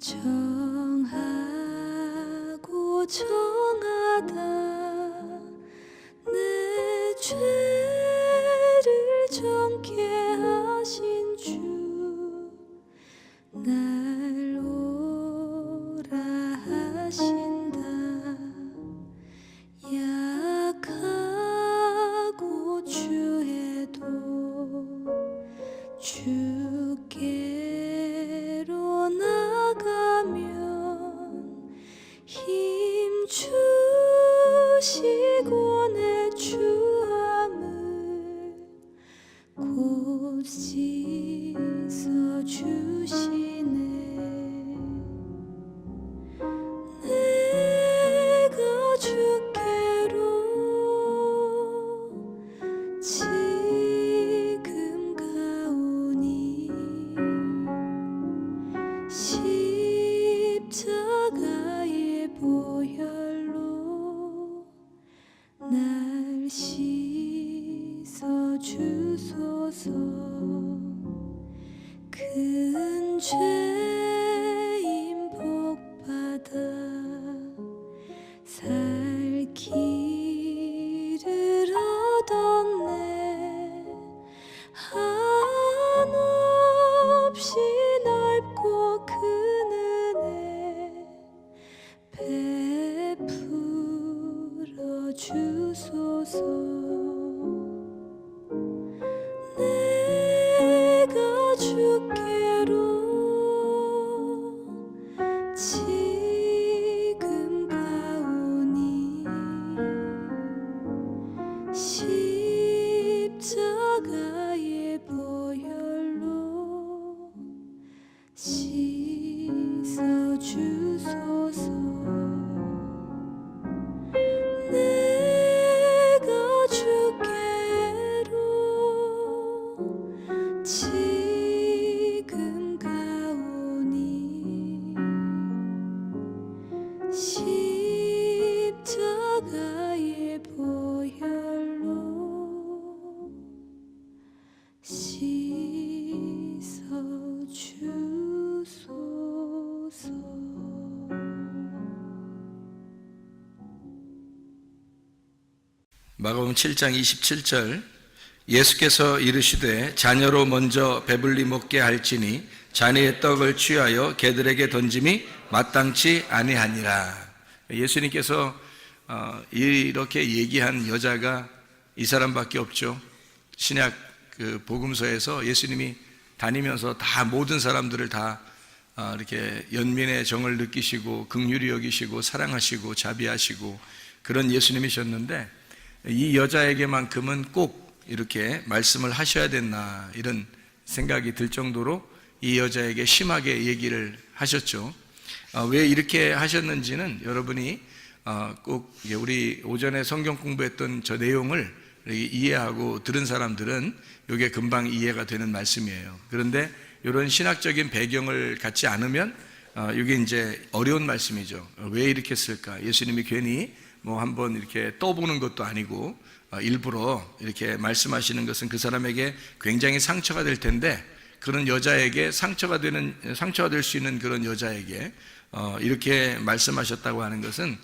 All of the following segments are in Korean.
정하고 정하다 내 죄를 정케 하신 주 날 오라 하신다. 약하고 주에도 주께로 나가면 힘 주시고 내 주함을 곧 씻어 주시네. 내가 주께로 지금 가오니 십자가의 보혈로 날 씻어 주소서. 큰 죄인 복받아 살 길을 얻었네. 한없이 넓고 큰 은혜 베풀어 주소서. 내가 주께로 지금 가오니 십자가의 보혈로 씻어 주소서. 내가 주께로 지금 가오니 십자가의 보혈로 씻어 주소서. 마가복음 7장 27절 예수께서 이르시되 자녀로 먼저 배불리 먹게 할지니 자녀의 떡을 취하여 개들에게 던짐이 마땅치 아니하니라. 예수님께서 이렇게 얘기한 여자가 이 사람밖에 없죠. 신약 그 복음서에서 예수님이 다니면서 다 모든 사람들을 다 이렇게 연민의 정을 느끼시고 긍휼히 여기시고 사랑하시고 자비하시고 그런 예수님이셨는데 이 여자에게만큼은 꼭 이렇게 말씀을 하셔야 됐나 이런 생각이 들 정도로 이 여자에게 심하게 얘기를 하셨죠. 왜 이렇게 하셨는지는 여러분이 꼭 우리 오전에 성경 공부했던 저 내용을 이해하고 들은 사람들은 이게 금방 이해가 되는 말씀이에요. 그런데 이런 신학적인 배경을 갖지 않으면 이게 이제 어려운 말씀이죠. 왜 이렇게 했을까? 예수님이 괜히 뭐 한번 이렇게 떠보는 것도 아니고 일부러 이렇게 말씀하시는 것은 그 사람에게 굉장히 상처가 될 텐데 그런 여자에게 상처가 될 수 있는 그런 여자에게 이렇게 말씀하셨다고 하는 것은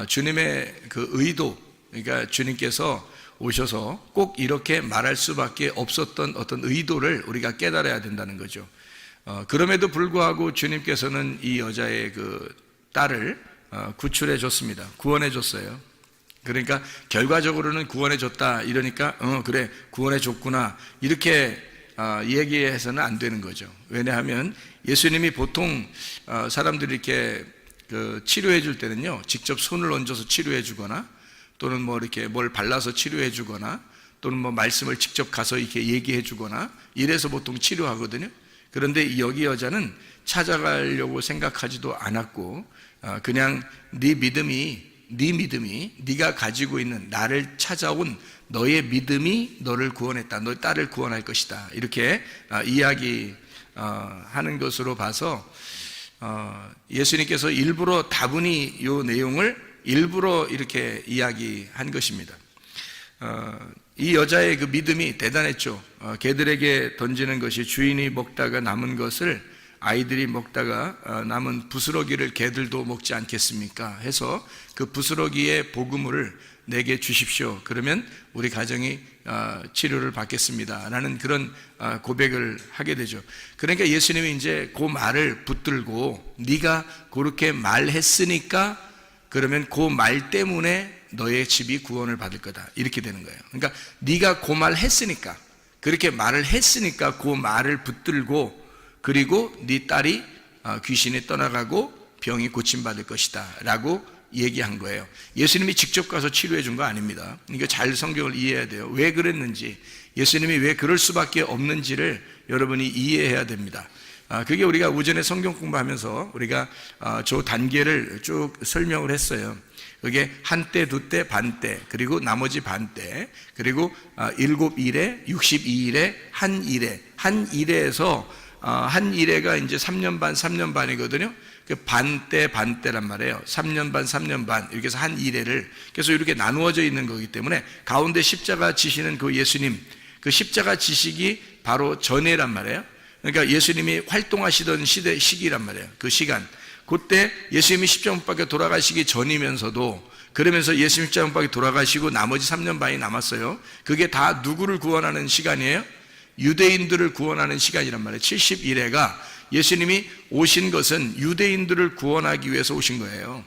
주님의 그 의도, 그러니까 주님께서 오셔서 꼭 이렇게 말할 수밖에 없었던 어떤 의도를 우리가 깨달아야 된다는 거죠. 그럼에도 불구하고 주님께서는 이 여자의 그 딸을 구출해 줬습니다. 구원해 줬어요. 그러니까 결과적으로는 구원해 줬다 이러니까 그래 구원해 줬구나 이렇게 얘기해서는 안 되는 거죠. 왜냐하면 예수님이 보통 사람들이 이렇게 그 치료해 줄 때는요 직접 손을 얹어서 치료해 주거나 또는 뭐 이렇게 뭘 발라서 치료해 주거나 또는 뭐 말씀을 직접 가서 이렇게 얘기해 주거나 이래서 보통 치료하거든요. 그런데 여기 여자는 찾아가려고 생각하지도 않았고 그냥 네 믿음이 네가 가지고 있는 나를 찾아온 너의 믿음이 너를 구원했다. 너의 딸을 구원할 것이다. 이렇게 이야기하는 것으로 봐서 예수님께서 일부러 다분히 이 내용을 일부러 이렇게 이야기한 것입니다. 이 여자의 그 믿음이 대단했죠. 개들에게 던지는 것이 주인이 먹다가 남은 것을 아이들이 먹다가 남은 부스러기를 개들도 먹지 않겠습니까? 해서 그 부스러기의 복음을 내게 주십시오. 그러면 우리 가정이 치료를 받겠습니다 라는 그런 고백을 하게 되죠. 그러니까 예수님이 이제 그 말을 붙들고 네가 그렇게 말했으니까 그러면 그 말 때문에 너의 집이 구원을 받을 거다 이렇게 되는 거예요. 그러니까 네가 그 말 했으니까, 그렇게 말을 했으니까 그 말을 붙들고, 그리고 네 딸이 귀신이 떠나가고 병이 고침받을 것이다 라고 얘기한 거예요. 예수님이 직접 가서 치료해 준 거 아닙니다. 이거 잘 성경을 이해해야 돼요. 왜 그랬는지, 예수님이 왜 그럴 수밖에 없는지를 여러분이 이해해야 됩니다. 그게 우리가 오전에 성경 공부하면서 우리가 저 단계를 쭉 설명을 했어요. 그게 한때, 두때, 반때, 그리고 나머지 반때, 그리고 7일에, 62일에, 한 일에, 한 일에에서 한 일에가 이제 3년 반, 3년 반이거든요. 반때, 반때란 말이에요. 3년 반, 3년 반, 이렇게 해서 한 일회를, 그래서 이렇게 나누어져 있는 거기 때문에 가운데 십자가 지시는 그 예수님, 그 십자가 지시기 바로 전에란 말이에요. 그러니까 예수님이 활동하시던 시기란 말이에요. 그 시간. 그때 예수님이 십자가 못 박혀 돌아가시기 전이면서도, 그러면서 예수님 십자가 못 박혀 돌아가시고 나머지 3년 반이 남았어요. 그게 다 누구를 구원하는 시간이에요? 유대인들을 구원하는 시간이란 말이에요. 70일회가 예수님이 오신 것은 유대인들을 구원하기 위해서 오신 거예요.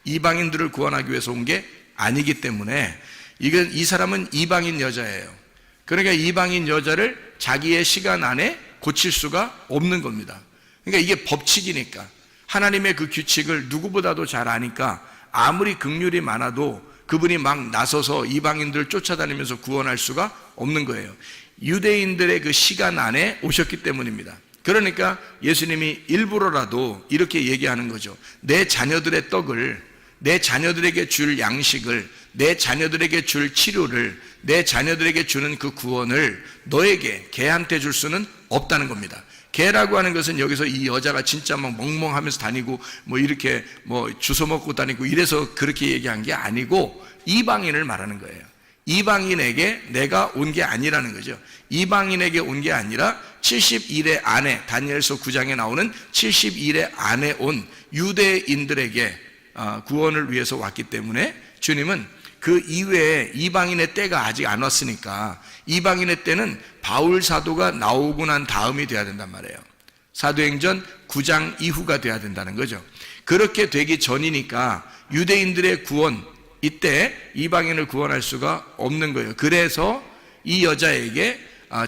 이방인들을 구원하기 위해서 온 게 아니기 때문에, 이 사람은 이방인 여자예요. 그러니까 이방인 여자를 자기의 시간 안에 고칠 수가 없는 겁니다. 그러니까 이게 법칙이니까, 하나님의 그 규칙을 누구보다도 잘 아니까 아무리 긍휼이 많아도 그분이 막 나서서 이방인들을 쫓아다니면서 구원할 수가 없는 거예요. 유대인들의 그 시간 안에 오셨기 때문입니다. 그러니까 예수님이 일부러라도 이렇게 얘기하는 거죠. 내 자녀들의 떡을, 내 자녀들에게 줄 양식을, 내 자녀들에게 줄 치료를, 내 자녀들에게 주는 그 구원을 너에게, 걔한테 줄 수는 없다는 겁니다. 걔라고 하는 것은 여기서 이 여자가 진짜 막 멍멍하면서 다니고 뭐 이렇게 뭐 주워 먹고 다니고 이래서 그렇게 얘기한 게 아니고 이방인을 말하는 거예요. 이방인에게 내가 온 게 아니라는 거죠. 이방인에게 온 게 아니라 70일의 안에, 다니엘서 9장에 나오는 70일의 안에 온 유대인들에게 구원을 위해서 왔기 때문에 주님은 그 이외에 이방인의 때가 아직 안 왔으니까 이방인의 때는 바울 사도가 나오고 난 다음이 돼야 된단 말이에요. 사도행전 9장 이후가 돼야 된다는 거죠. 그렇게 되기 전이니까 유대인들의 구원, 이때 이방인을 구원할 수가 없는 거예요. 그래서 이 여자에게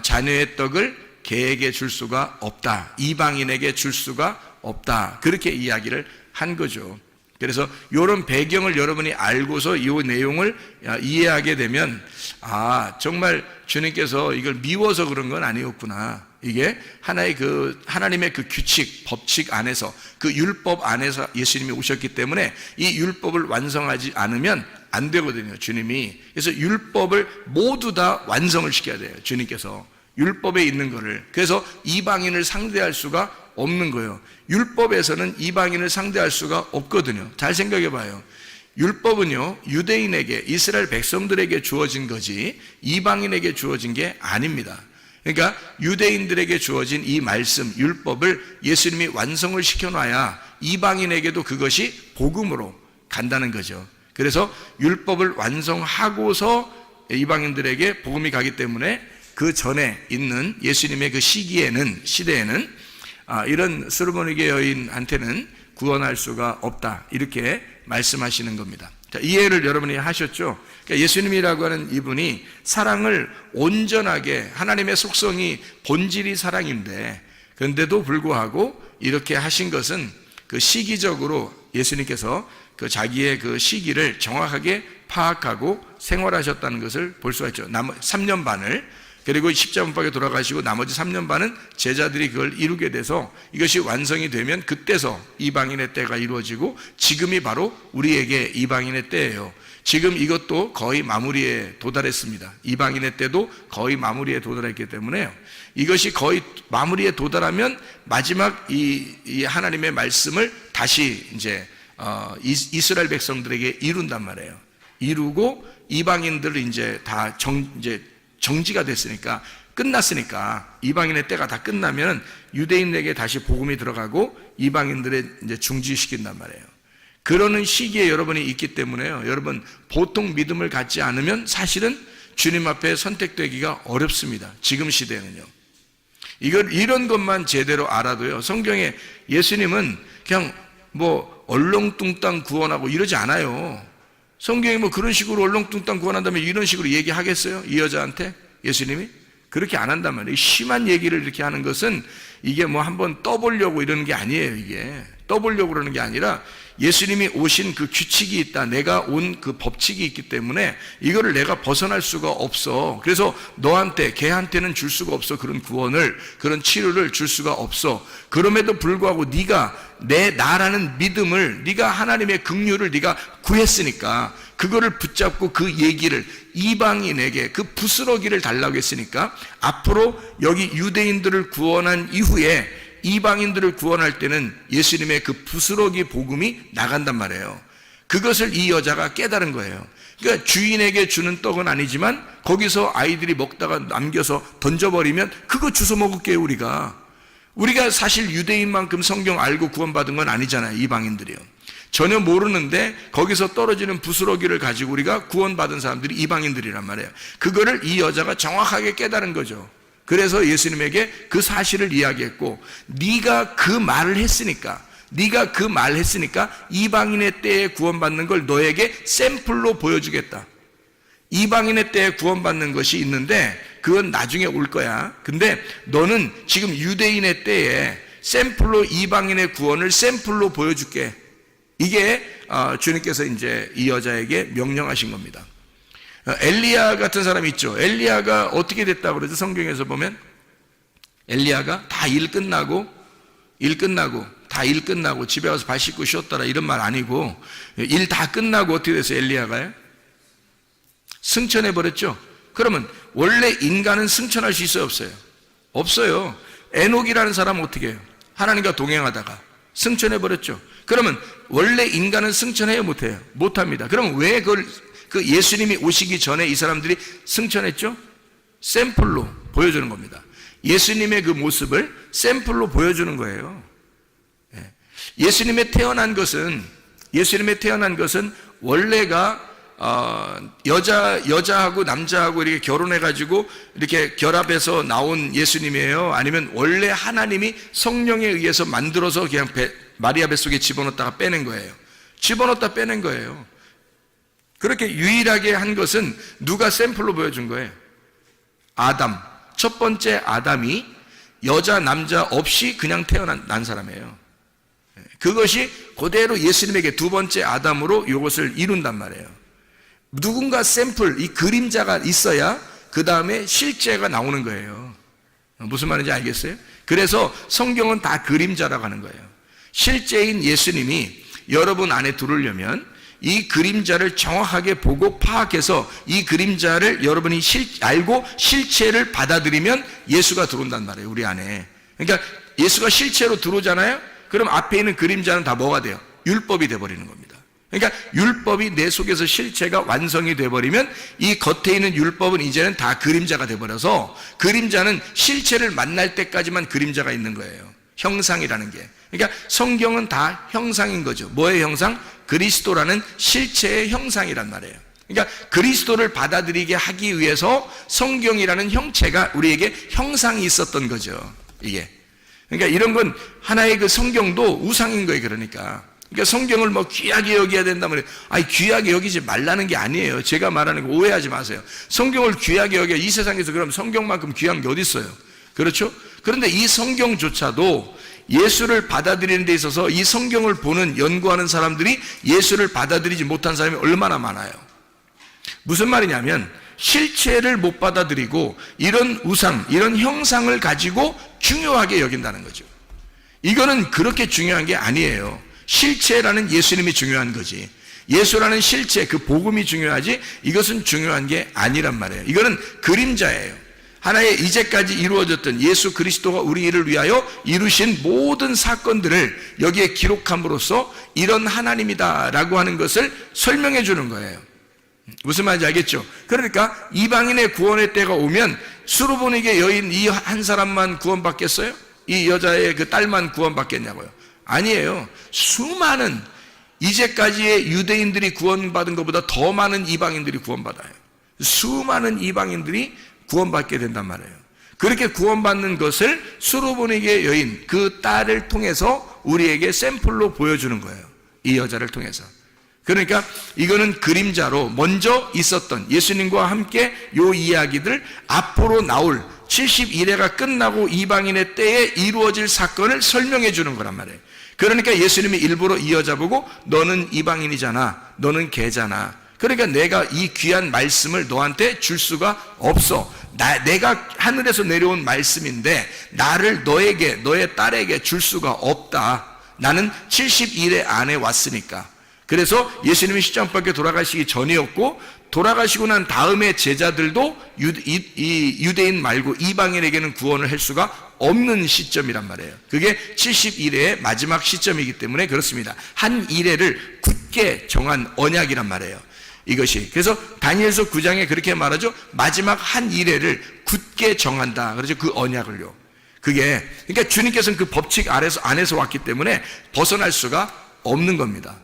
자녀의 떡을 걔에게 줄 수가 없다, 이방인에게 줄 수가 없다, 그렇게 이야기를 한 거죠. 그래서 이런 배경을 여러분이 알고서 이 내용을 이해하게 되면 정말 주님께서 이걸 미워서 그런 건 아니었구나. 이게 하나의 하나님의 그 규칙, 법칙 안에서, 그 율법 안에서 예수님이 오셨기 때문에 이 율법을 완성하지 않으면 안 되거든요, 주님이. 그래서 율법을 모두 다 완성을 시켜야 돼요, 주님께서. 율법에 있는 거를. 그래서 이방인을 상대할 수가 없는 거예요. 율법에서는 이방인을 상대할 수가 없거든요. 잘 생각해 봐요. 율법은요, 유대인에게, 이스라엘 백성들에게 주어진 거지 이방인에게 주어진 게 아닙니다. 그러니까 유대인들에게 주어진 이 말씀, 율법을 예수님이 완성을 시켜놔야 이방인에게도 그것이 복음으로 간다는 거죠. 그래서 율법을 완성하고서 이방인들에게 복음이 가기 때문에 그 전에 있는 예수님의 그 시대에는 이런 수르보니게 여인한테는 구원할 수가 없다, 이렇게 말씀하시는 겁니다. 자, 이해를 여러분이 하셨죠? 그러니까 예수님이라고 하는 이분이 사랑을 온전하게, 하나님의 속성이 본질이 사랑인데, 그런데도 불구하고 이렇게 하신 것은 그 시기적으로 예수님께서 그 자기의 그 시기를 정확하게 파악하고 생활하셨다는 것을 볼 수가 있죠. 3년 반을, 그리고 십자가 못 박혀 돌아가시고 나머지 3년 반은 제자들이 그걸 이루게 돼서 이것이 완성이 되면 그때서 이방인의 때가 이루어지고, 지금이 바로 우리에게 이방인의 때예요. 지금 이것도 거의 마무리에 도달했습니다. 이방인의 때도 거의 마무리에 도달했기 때문에 이것이 거의 마무리에 도달하면 마지막 이 하나님의 말씀을 다시 이제 이스라엘 백성들에게 이룬단 말이에요. 이루고 이방인들을 이제 다 정지가 됐으니까 끝났으니까 이방인의 때가 다 끝나면 유대인에게 다시 복음이 들어가고 이방인들의 이제 중지시킨단 말이에요. 그러는 시기에 여러분이 있기 때문에요. 여러분 보통 믿음을 갖지 않으면 사실은 주님 앞에 선택되기가 어렵습니다. 지금 시대에는요. 이런 것만 제대로 알아도요. 성경에 예수님은 그냥 뭐 얼렁뚱땅 구원하고 이러지 않아요. 성경이 뭐 그런 식으로 얼렁뚱땅 구원한다면 이런 식으로 얘기하겠어요? 이 여자한테 예수님이? 그렇게 안 한단 말이에요. 심한 얘기를 이렇게 하는 것은 이게 뭐 한번 떠보려고 이러는 게 아니에요. 이게 떠보려고 그러는 게 아니라 예수님이 오신 그 규칙이 있다. 내가 온 그 법칙이 있기 때문에 이거를 내가 벗어날 수가 없어. 그래서 너한테, 걔한테는 줄 수가 없어. 그런 구원을, 그런 치료를 줄 수가 없어. 그럼에도 불구하고 네가 나라는 믿음을, 네가 하나님의 긍휼을 네가 구했으니까 그거를 붙잡고 그 얘기를 이방인에게 그 부스러기를 달라고 했으니까 앞으로 여기 유대인들을 구원한 이후에 이방인들을 구원할 때는 예수님의 그 부스러기 복음이 나간단 말이에요. 그것을 이 여자가 깨달은 거예요. 그러니까 주인에게 주는 떡은 아니지만 거기서 아이들이 먹다가 남겨서 던져버리면 그거 주워 먹을게요. 우리가 사실 유대인만큼 성경 알고 구원받은 건 아니잖아요. 이방인들이요. 전혀 모르는데 거기서 떨어지는 부스러기를 가지고 우리가 구원받은 사람들이 이방인들이란 말이에요. 그거를 이 여자가 정확하게 깨달은 거죠. 그래서 예수님에게 그 사실을 이야기했고, 네가 그 말을 했으니까 이방인의 때에 구원받는 걸 너에게 샘플로 보여주겠다. 이방인의 때에 구원받는 것이 있는데 그건 나중에 올 거야. 근데 너는 지금 유대인의 때에 샘플로 이방인의 구원을 샘플로 보여줄게. 이게 주님께서 이제 이 여자에게 명령하신 겁니다. 엘리야 같은 사람이 있죠. 엘리야가 어떻게 됐다고 그러죠? 성경에서 보면 엘리야가 다 일 끝나고 집에 와서 발 씻고 쉬었더라 이런 말 아니고 일 다 끝나고 어떻게 됐어요? 엘리야가요? 승천해 버렸죠. 그러면 원래 인간은 승천할 수 있어요? 없어요? 없어요. 에녹이라는 사람은 어떻게 해요? 하나님과 동행하다가 승천해 버렸죠. 그러면 원래 인간은 승천해요? 못해요? 못합니다. 그럼 왜 그 예수님이 오시기 전에 이 사람들이 승천했죠? 샘플로 보여주는 겁니다. 예수님의 그 모습을 샘플로 보여주는 거예요. 예수님의 태어난 것은 원래가 여자하고 남자하고 이렇게 결혼해가지고 이렇게 결합해서 나온 예수님이에요? 아니면 원래 하나님이 성령에 의해서 만들어서 그냥 마리아 뱃속에 집어넣었다가 빼낸 거예요? 집어넣었다 빼낸 거예요. 그렇게 유일하게 한 것은 누가 샘플로 보여준 거예요? 아담. 첫 번째 아담이 여자 남자 없이 그냥 태어난 사람이에요. 그것이 그대로 예수님에게 두 번째 아담으로 이것을 이룬단 말이에요. 누군가 샘플, 이 그림자가 있어야 그 다음에 실제가 나오는 거예요. 무슨 말인지 알겠어요? 그래서 성경은 다 그림자라고 하는 거예요. 실제인 예수님이 여러분 안에 들어오려면 이 그림자를 정확하게 보고 파악해서 이 그림자를 여러분이 알고 실체를 받아들이면 예수가 들어온단 말이에요. 우리 안에. 그러니까 예수가 실체로 들어오잖아요. 그럼 앞에 있는 그림자는 다 뭐가 돼요? 율법이 돼버리는 겁니다. 그러니까 율법이 내 속에서 실체가 완성이 돼버리면 이 겉에 있는 율법은 이제는 다 그림자가 돼버려서 그림자는 실체를 만날 때까지만 그림자가 있는 거예요. 형상이라는 게. 그러니까 성경은 다 형상인 거죠. 뭐의 형상? 그리스도라는 실체의 형상이란 말이에요. 그러니까 그리스도를 받아들이게 하기 위해서 성경이라는 형체가 우리에게 형상이 있었던 거죠. 이게. 그러니까 이런 건 하나의 그 성경도 우상인 거예요. 그러니까 성경을 뭐 귀하게 여겨야 된다면, 아니 귀하게 여기지 말라는 게 아니에요. 제가 말하는 거 오해하지 마세요. 성경을 귀하게 여겨. 이 세상에서 그럼 성경만큼 귀한 게 어디 있어요? 그렇죠? 그런데 이 성경조차도 예수를 받아들이는 데 있어서 이 성경을 보는 연구하는 사람들이 예수를 받아들이지 못한 사람이 얼마나 많아요. 무슨 말이냐면 실체를 못 받아들이고 이런 우상, 이런 형상을 가지고 중요하게 여긴다는 거죠. 이거는 그렇게 중요한 게 아니에요. 실체라는 예수님이 중요한 거지. 예수라는 실체, 그 복음이 중요하지 이것은 중요한 게 아니란 말이에요. 이거는 그림자예요. 하나의 이제까지 이루어졌던 예수 그리스도가 우리를 위하여 이루신 모든 사건들을 여기에 기록함으로써 이런 하나님이다 라고 하는 것을 설명해 주는 거예요. 무슨 말인지 알겠죠? 그러니까 이방인의 구원의 때가 오면 수르보니게 여인 이 한 사람만 구원받겠어요? 이 여자의 그 딸만 구원받겠냐고요? 아니에요. 수많은 이제까지의 유대인들이 구원받은 것보다 더 많은 이방인들이 구원받아요. 수많은 이방인들이 구원받게 된단 말이에요. 그렇게 구원받는 것을 수르보니게 여인 그 딸을 통해서 우리에게 샘플로 보여주는 거예요. 이 여자를 통해서. 그러니까 이거는 그림자로 먼저 있었던 예수님과 함께 요 이야기들 앞으로 나올 71회가 끝나고 이방인의 때에 이루어질 사건을 설명해 주는 거란 말이에요. 그러니까 예수님이 일부러 이 여자 보고 너는 이방인이잖아, 너는 개잖아. 그러니까 내가 이 귀한 말씀을 너한테 줄 수가 없어. 내가 하늘에서 내려온 말씀인데 나를 너에게, 너의 딸에게 줄 수가 없다. 나는 71회 안에 왔으니까. 그래서 예수님이 십자가밖에 돌아가시기 전이었고 돌아가시고 난 다음에 제자들도 유대인 말고 이방인에게는 구원을 할 수가 없는 시점이란 말이에요. 그게 71회의 마지막 시점이기 때문에 그렇습니다. 한 일회를 굳게 정한 언약이란 말이에요. 이것이. 그래서 다니엘서 9장에 그렇게 말하죠. 마지막 한 일회를 굳게 정한다. 그렇죠. 그 언약을요. 그게 그러니까 주님께서는 그 법칙 안에서 왔기 때문에 벗어날 수가 없는 겁니다.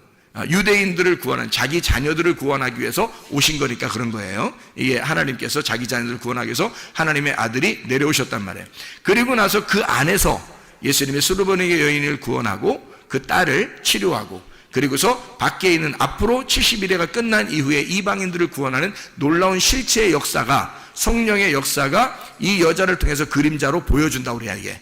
유대인들을 구원한 자기 자녀들을 구원하기 위해서 오신 거니까 그런 거예요. 이게 하나님께서 자기 자녀들을 구원하기 위해서 하나님의 아들이 내려오셨단 말이에요. 그리고 나서 그 안에서 예수님의 수르보니게 여인을 구원하고 그 딸을 치료하고 그리고서 밖에 있는 앞으로 71회가 끝난 이후에 이방인들을 구원하는 놀라운 실체의 역사가 성령의 역사가 이 여자를 통해서 그림자로 보여준다고 그래야 이게.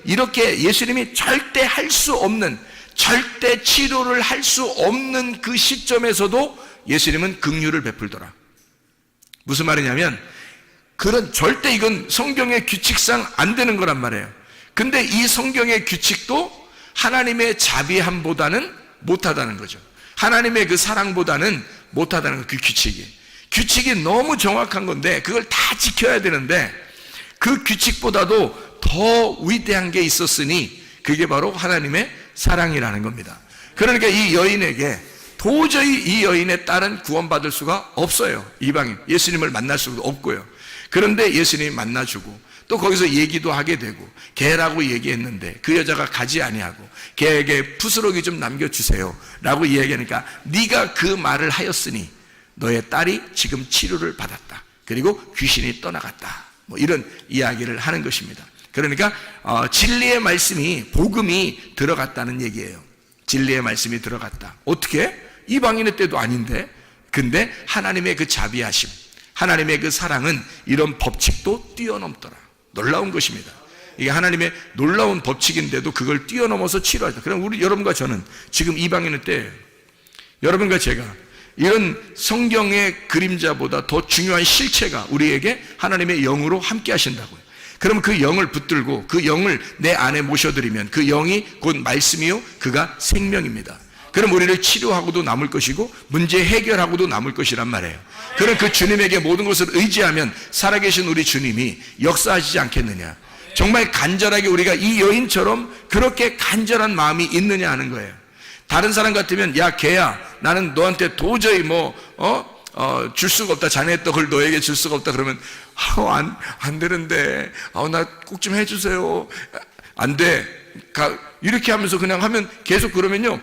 이렇게 예수님이 절대 할 수 없는 절대 치료를 할 수 없는 그 시점에서도 예수님은 긍휼을 베풀더라. 무슨 말이냐면 절대 이건 성경의 규칙상 안 되는 거란 말이에요. 근데 이 성경의 규칙도 하나님의 자비함보다는 못하다는 거죠. 하나님의 그 사랑보다는 못하다는 거, 그 규칙이 너무 정확한 건데 그걸 다 지켜야 되는데 그 규칙보다도 더 위대한 게 있었으니 그게 바로 하나님의 사랑이라는 겁니다. 그러니까 이 여인에게 도저히 이 여인의 딸은 구원받을 수가 없어요. 이방인 예수님을 만날 수도 없고요. 그런데 예수님이 만나주고 또 거기서 얘기도 하게 되고 개라고 얘기했는데 그 여자가 가지 아니하고 개에게 부스러기 좀 남겨주세요 라고 이야기하니까 네가 그 말을 하였으니 너의 딸이 지금 치료를 받았다. 그리고 귀신이 떠나갔다. 뭐 이런 이야기를 하는 것입니다. 그러니까 진리의 말씀이 복음이 들어갔다는 얘기예요. 진리의 말씀이 들어갔다. 어떻게? 이방인의 때도 아닌데. 근데 하나님의 그 자비하심, 하나님의 그 사랑은 이런 법칙도 뛰어넘더라. 놀라운 것입니다. 이게 하나님의 놀라운 법칙인데도 그걸 뛰어넘어서 치료하다. 그럼 여러분과 저는 지금 이방인의 때예요. 여러분과 제가 이런 성경의 그림자보다 더 중요한 실체가 우리에게 하나님의 영으로 함께 하신다고요. 그럼 그 영을 붙들고 그 영을 내 안에 모셔드리면 그 영이 곧 말씀이요 그가 생명입니다. 그럼 우리를 치료하고도 남을 것이고 문제 해결하고도 남을 것이란 말이에요. 그럼 그 주님에게 모든 것을 의지하면 살아계신 우리 주님이 역사하시지 않겠느냐. 정말 간절하게 우리가 이 여인처럼 그렇게 간절한 마음이 있느냐 하는 거예요. 다른 사람 같으면 야 걔야 나는 너한테 도저히 줄 수가 없다. 자네의 떡을 너에게 줄 수가 없다. 그러면 안 되는데 나 꼭 좀 해주세요. 안 돼. 이렇게 하면서 그냥 하면 계속 그러면요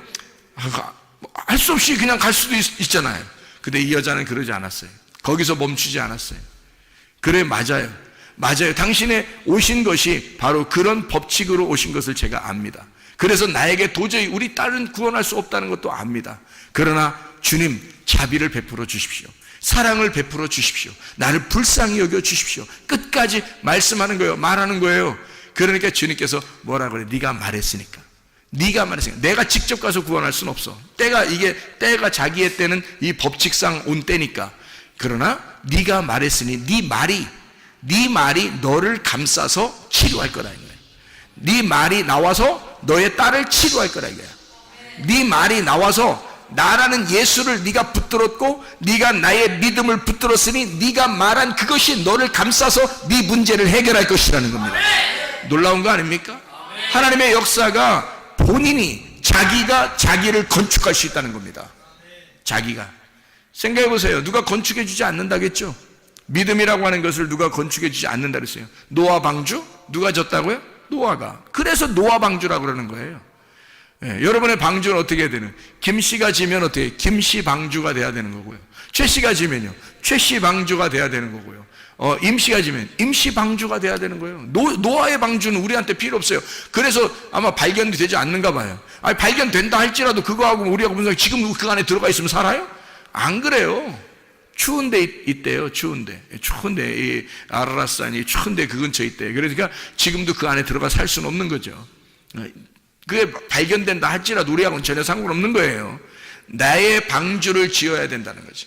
할 수 없이 그냥 갈 수도 있잖아요. 근데 이 여자는 그러지 않았어요. 거기서 멈추지 않았어요. 그래 맞아요. 당신의 오신 것이 바로 그런 법칙으로 오신 것을 제가 압니다. 그래서 나에게 도저히 우리 딸은 구원할 수 없다는 것도 압니다. 그러나 주님 자비를 베풀어 주십시오. 사랑을 베풀어 주십시오. 나를 불쌍히 여겨 주십시오. 끝까지 말씀하는 거예요. 말하는 거예요. 그러니까 주님께서 뭐라 그래? 네가 말했으니까. 내가 직접 가서 구원할 수는 없어. 때가 자기의 때는 이 법칙상 온 때니까. 그러나 네가 말했으니 네 말이 너를 감싸서 치료할 거라 이거예요. 네 말이 나와서 너의 딸을 치료할 거라 이거야. 네 말이 나와서 나라는 예수를 네가 붙들었고 네가 나의 믿음을 붙들었으니 네가 말한 그것이 너를 감싸서 네 문제를 해결할 것이라는 겁니다. 놀라운 거 아닙니까? 하나님의 역사가 자기가 자기를 건축할 수 있다는 겁니다. 자기가 생각해 보세요. 누가 건축해 주지 않는다겠죠? 믿음이라고 하는 것을 누가 건축해 주지 않는다 그랬어요. 노아 방주? 누가 졌다고요? 노아가. 그래서 노아 방주라고 그러는 거예요. 예, 여러분의 방주는 어떻게 해야 되는? 김씨가 지면 어떻게? 김씨 방주가 돼야 되는 거고요. 최씨가 지면요. 최씨 방주가 돼야 되는 거고요. 임씨가 지면 임씨 방주가 돼야 되는 거예요. 노아의 방주는 우리한테 필요 없어요. 그래서 아마 발견이 되지 않는가 봐요. 아니, 발견된다 할지라도 그거하고 우리하고 무슨 지금 그 안에 들어가 있으면 살아요? 안 그래요. 추운데 있대요. 추운데 이 아라라산이 추운데 그 근처에 있대요. 그러니까 지금도 그 안에 들어가 살 수는 없는 거죠. 그게 발견된다 할지라도 우리하고는 전혀 상관없는 거예요. 나의 방주를 지어야 된다는 거지.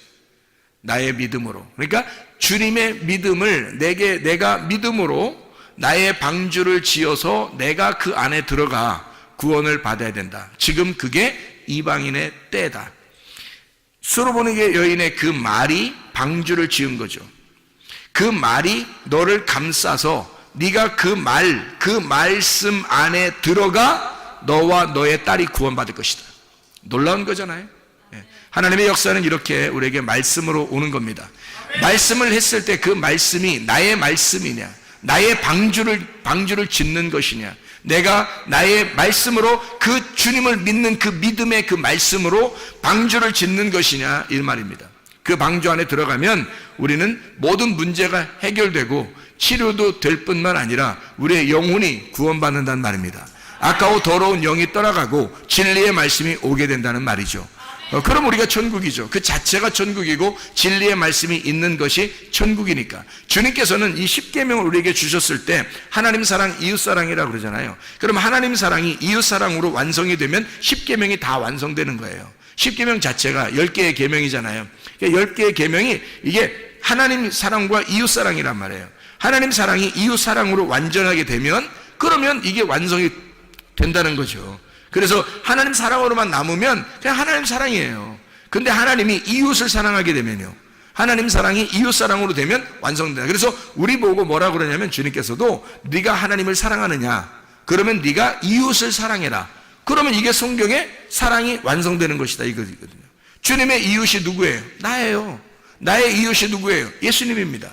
나의 믿음으로. 그러니까 주님의 믿음을 내가 믿음으로 나의 방주를 지어서 내가 그 안에 들어가 구원을 받아야 된다. 지금 그게 이방인의 때다. 수로보니게 여인의 그 말이 방주를 지은 거죠. 그 말이 너를 감싸서 네가 그 말씀 안에 들어가 너와 너의 딸이 구원받을 것이다. 놀라운 거잖아요. 하나님의 역사는 이렇게 우리에게 말씀으로 오는 겁니다. 말씀을 했을 때 그 말씀이 나의 말씀이냐, 나의 방주를 짓는 것이냐, 내가 나의 말씀으로 그 주님을 믿는 그 믿음의 그 말씀으로 방주를 짓는 것이냐 이 말입니다. 그 방주 안에 들어가면 우리는 모든 문제가 해결되고 치료도 될 뿐만 아니라 우리의 영혼이 구원받는다는 말입니다. 아까워 더러운 영이 떠나가고 진리의 말씀이 오게 된다는 말이죠. 그럼 우리가 천국이죠. 그 자체가 천국이고 진리의 말씀이 있는 것이 천국이니까. 주님께서는 이 십계명을 우리에게 주셨을 때 하나님 사랑, 이웃 사랑이라고 그러잖아요. 그럼 하나님 사랑이 이웃 사랑으로 완성이 되면 십계명이 다 완성되는 거예요. 십계명 자체가 10개의 계명이잖아요. 10개의 계명이 이게 하나님 사랑과 이웃 사랑이란 말이에요. 하나님 사랑이 이웃 사랑으로 완전하게 되면 그러면 이게 완성이 된다는 거죠. 그래서 하나님 사랑으로만 남으면 그냥 하나님 사랑이에요. 근데 하나님이 이웃을 사랑하게 되면요, 하나님 사랑이 이웃 사랑으로 되면 완성된다. 그래서 우리 보고 뭐라 그러냐면 주님께서도 네가 하나님을 사랑하느냐, 그러면 네가 이웃을 사랑해라. 그러면 이게 성경에 사랑이 완성되는 것이다 이거거든요. 주님의 이웃이 누구예요? 나예요. 나의 이웃이 누구예요? 예수님입니다.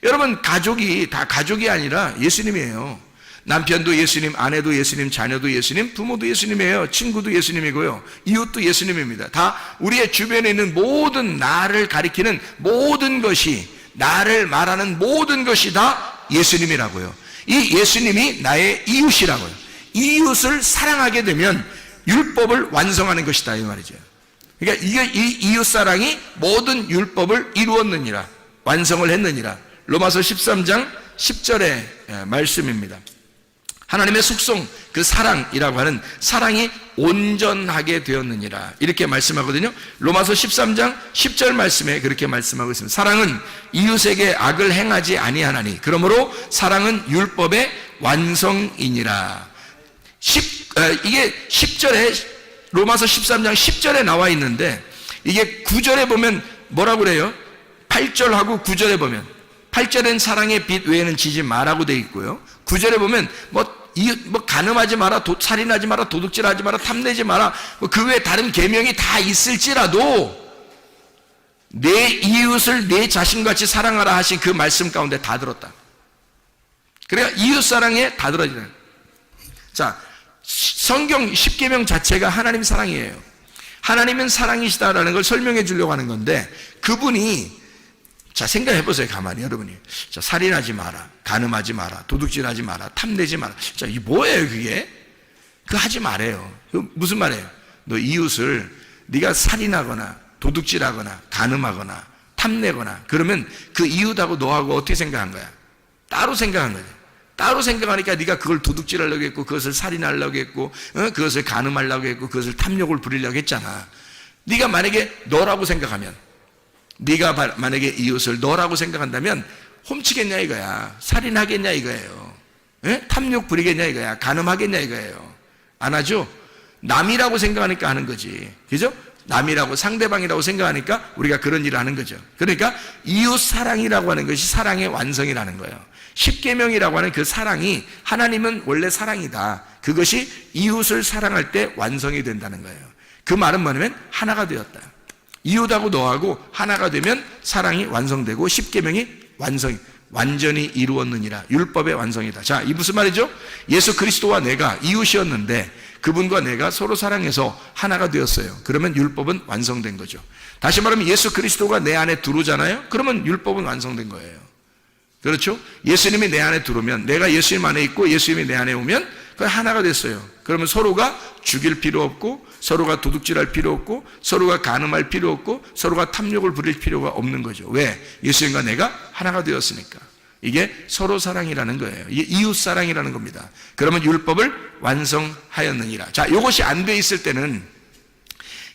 여러분, 가족이 다 가족이 아니라 예수님이에요. 남편도 예수님, 아내도 예수님, 자녀도 예수님, 부모도 예수님이에요. 친구도 예수님이고요. 이웃도 예수님입니다. 다 우리의 주변에 있는 모든 나를 가리키는 모든 것이, 나를 말하는 모든 것이 다 예수님이라고요. 이 예수님이 나의 이웃이라고요. 이웃을 사랑하게 되면 율법을 완성하는 것이다 이 말이죠. 그러니까 이 이웃 사랑이 모든 율법을 이루었느니라, 완성을 했느니라. 로마서 13장 10절의 말씀입니다. 하나님의 숙성, 그 사랑이라고 하는 사랑이 온전하게 되었느니라 이렇게 말씀하거든요. 로마서 13장 10절 말씀에 그렇게 말씀하고 있습니다. 사랑은 이웃에게 악을 행하지 아니하나니 그러므로 사랑은 율법의 완성이니라. 이게 10절에, 로마서 13장 10절에 나와 있는데 이게 9절에 보면 뭐라고 그래요? 8절하고 9절에 보면, 8절엔 사랑의 빛 외에는 지지 마라고 되어 있고요, 9절에 보면 간음하지 마라, 살인하지 마라, 도둑질하지 마라, 탐내지 마라, 그 외에 다른 계명이 다 있을지라도 내 이웃을 내 자신같이 사랑하라 하신 그 말씀 가운데 다 들었다. 그러니까 이웃 사랑에 다 들어지는. 자, 성경 10계명 자체가 하나님 사랑이에요. 하나님은 사랑이시다라는 걸 설명해 주려고 하는 건데, 그분이, 자, 생각해 보세요. 가만히 여러분이. 자, 살인하지 마라, 간음하지 마라, 도둑질하지 마라, 탐내지 마라. 자, 이게 뭐예요 그게? 그거 하지 말아요. 그 무슨 말이에요? 너 이웃을 네가 살인하거나 도둑질하거나 간음하거나 탐내거나 그러면 그 이웃하고 너하고 어떻게 생각한 거야? 따로 생각한 거지. 따로 생각하니까 네가 그걸 도둑질하려고 했고, 그것을 살인하려고 했고, 그것을 간음하려고 했고, 그것을 탐욕을 부리려고 했잖아. 네가 만약에 너라고 생각하면, 네가 만약에 이웃을 너라고 생각한다면 훔치겠냐 이거야, 살인하겠냐 이거예요, 탐욕 부리겠냐 이거야, 간음하겠냐 이거예요. 안 하죠? 남이라고 생각하니까 하는 거지, 그죠? 남이라고, 상대방이라고 생각하니까 우리가 그런 일을 하는 거죠. 그러니까 이웃 사랑이라고 하는 것이 사랑의 완성이라는 거예요. 십계명이라고 하는 그 사랑이, 하나님은 원래 사랑이다, 그것이 이웃을 사랑할 때 완성이 된다는 거예요. 그 말은 뭐냐면 하나가 되었다. 이웃하고 너하고 하나가 되면 사랑이 완성되고 십계명이 완전히 이루었느니라. 율법의 완성이다. 자, 이 무슨 말이죠? 예수 그리스도와 내가 이웃이었는데 그분과 내가 서로 사랑해서 하나가 되었어요. 그러면 율법은 완성된 거죠. 다시 말하면 예수 그리스도가 내 안에 들어오잖아요. 그러면 율법은 완성된 거예요. 그렇죠? 예수님이 내 안에 들어오면, 내가 예수님 안에 있고 예수님이 내 안에 오면 그 하나가 됐어요. 그러면 서로가 죽일 필요 없고, 서로가 도둑질할 필요 없고, 서로가 간음할 필요 없고, 서로가 탐욕을 부릴 필요가 없는 거죠. 왜? 예수님과 내가 하나가 되었으니까. 이게 서로 사랑이라는 거예요. 이게 이웃 사랑이라는 겁니다. 그러면 율법을 완성하였느니라. 자, 이것이 안 돼 있을 때는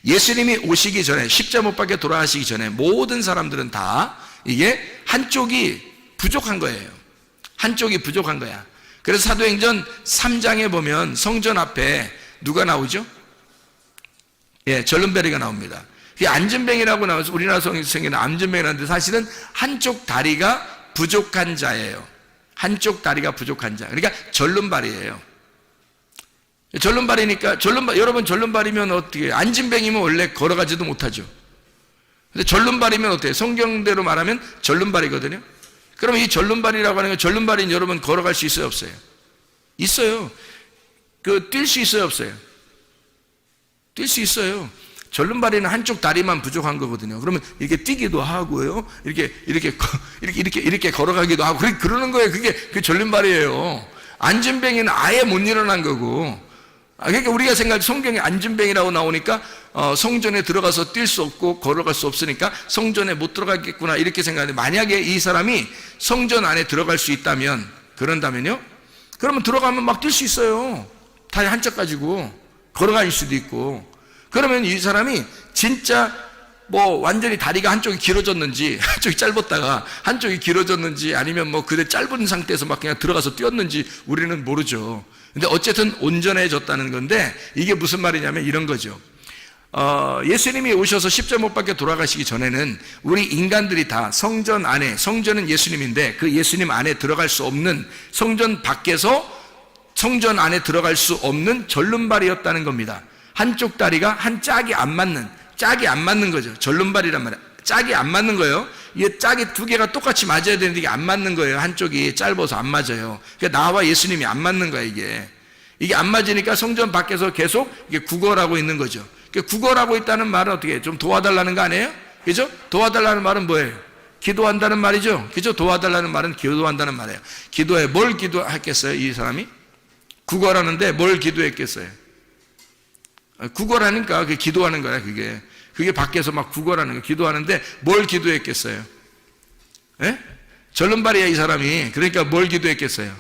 예수님이 오시기 전에, 십자 못 박혀 돌아가시기 전에 모든 사람들은 다 이게 한쪽이 부족한 거예요. 한쪽이 부족한 거야. 그래서 사도행전 3장에 보면 성전 앞에 누가 나오죠? 예, 절름베리가 나옵니다. 이 안전뱅이라고 나와서 우리나라 성경에는 안전뱅이라는데 사실은 한쪽 다리가 부족한 자예요. 한쪽 다리가 부족한 자. 그러니까 절름발이에요. 절름발이니까, 여러분 절름발이면 어떻게, 안진뱅이면 원래 걸어가지도 못하죠. 근데 절름발이면 어때요? 성경대로 말하면 절름발이거든요. 그러면 이 절름발이라고 하는 건, 절름발인 여러분 걸어갈 수 있어요, 없어요? 있어요. 뛸 수 있어요, 없어요? 뛸 수 있어요. 절름발이는 한쪽 다리만 부족한 거거든요. 그러면 이렇게 뛰기도 하고요. 이렇게 걸어가기도 하고, 그러는 거예요. 그게 그 절름발이에요. 안전뱅이는 아예 못 일어난 거고. 그러니까 우리가 생각할 성경에 안전뱅이라고 나오니까 성전에 들어가서 뛸 수 없고 걸어갈 수 없으니까 성전에 못 들어가겠구나 이렇게 생각하는데, 만약에 이 사람이 성전 안에 들어갈 수 있다면, 그런다면요, 그러면 들어가면 막 뛸 수 있어요. 다리 한쪽 가지고 걸어갈 수도 있고. 그러면 이 사람이 진짜 완전히 다리가 한쪽이 길어졌는지, 한쪽이 짧았다가 한쪽이 길어졌는지, 아니면 그대 짧은 상태에서 막 그냥 들어가서 뛰었는지 우리는 모르죠. 근데 어쨌든 온전해졌다는 건데, 이게 무슨 말이냐면 이런 거죠. 예수님이 오셔서 십자 못 박혀 돌아가시기 전에는 우리 인간들이 다 성전 안에, 성전은 예수님인데 그 예수님 안에 들어갈 수 없는, 성전 밖에서 성전 안에 들어갈 수 없는 절름발이었다는 겁니다. 한쪽 다리가 한 짝이 안 맞는 거죠. 절름발이란 말이야. 짝이 안 맞는 거예요. 이게 짝이 두 개가 똑같이 맞아야 되는데 이게 안 맞는 거예요. 한쪽이 짧아서 안 맞아요. 그러니까 나와 예수님이 안 맞는 거야, 이게 안 맞으니까 성전 밖에서 계속 이게 구걸하고 있는 거죠. 그러니까 구걸하고 있다는 말은 어떻게, 좀 도와달라는 거 아니에요? 그죠? 도와달라는 말은 뭐예요? 기도한다는 말이죠. 그죠? 도와달라는 말은 기도한다는 말이에요. 기도해. 뭘 기도했겠어요, 이 사람이? 구걸하는데 뭘 기도했겠어요? 구걸하니까 그게 기도하는 거야, 그게 밖에서 막 구걸하는 거, 기도하는데 뭘 기도했겠어요? 예? 절름발이야, 이 사람이. 그러니까 뭘 기도했겠어요?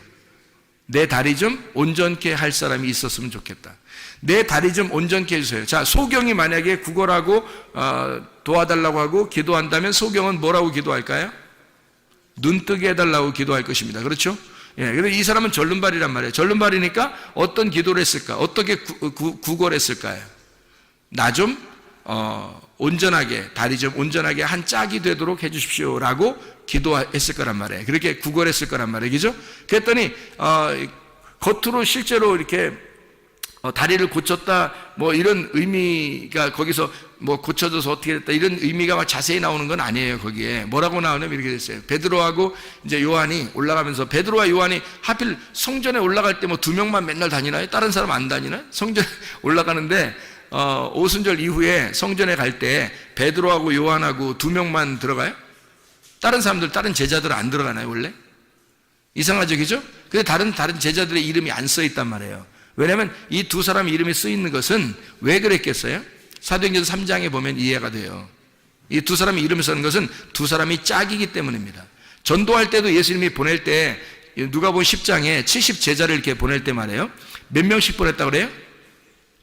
내 다리 좀 온전케 할 사람이 있었으면 좋겠다. 내 다리 좀 온전케 해주세요. 자, 소경이 만약에 구걸하고 도와달라고 하고 기도한다면 소경은 뭐라고 기도할까요? 눈 뜨게 해달라고 기도할 것입니다. 그렇죠? 예, 그래서 이 사람은 절름발이란 말이에요. 절름발이니까 어떤 기도를 했을까? 어떻게 구걸했을까요? 나 좀 온전하게, 다리 좀 온전하게 한 짝이 되도록 해주십시오 라고 기도했을 거란 말이에요. 그렇게 구걸했을 거란 말이에요. 그죠? 그랬더니 겉으로 실제로 이렇게 다리를 고쳤다 이런 의미가 거기서 고쳐져서 어떻게 됐다 이런 의미가 막 자세히 나오는 건 아니에요. 거기에 뭐라고 나오냐면 이렇게 됐어요. 베드로하고 이제 요한이 올라가면서, 베드로와 요한이 하필 성전에 올라갈 때 두 명만 맨날 다니나요? 다른 사람 안 다니나요? 성전에 올라가는데 오순절 이후에 성전에 갈 때 베드로하고 요한하고 2명만 들어가요? 다른 사람들, 다른 제자들은 안 들어가나요, 원래? 이상하죠, 그죠? 근데 다른 제자들의 이름이 안 써 있단 말이에요. 왜냐하면 이 두 사람 이름이 쓰 있는 것은 왜 그랬겠어요? 사도행전 3장에 보면 이해가 돼요. 이 두 사람이 이름을 쓰는 것은 두 사람이 짝이기 때문입니다. 전도할 때도 예수님이 보낼 때 누가복음 10장에 70 제자를 이렇게 보낼 때 말이에요. 몇 명씩 보냈다고 그래요?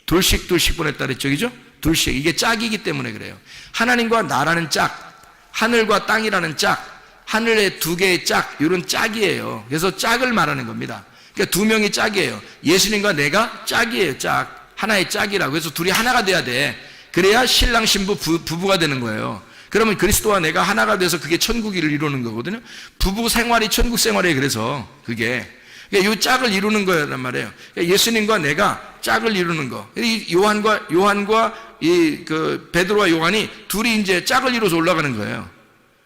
둘씩 보냈다 그랬죠, 그죠? 둘씩. 이게 짝이기 때문에 그래요. 하나님과 나라는 짝, 하늘과 땅이라는 짝, 하늘의 2개의 짝, 이런 짝이에요. 그래서 짝을 말하는 겁니다. 그러니까 2명이 짝이에요. 예수님과 내가 짝이에요, 짝. 하나의 짝이라고. 그래서 둘이 하나가 돼야 돼. 그래야 신랑 신부 부부가 되는 거예요. 그러면 그리스도와 내가 하나가 돼서 그게 천국을 이루는 거거든요. 부부 생활이 천국 생활이에요. 그래서 그게 그러니까 이 짝을 이루는 거란 말이에요. 그러니까 예수님과 내가 짝을 이루는 거. 이 요한과 베드로와 요한이 둘이 이제 짝을 이루어서 올라가는 거예요.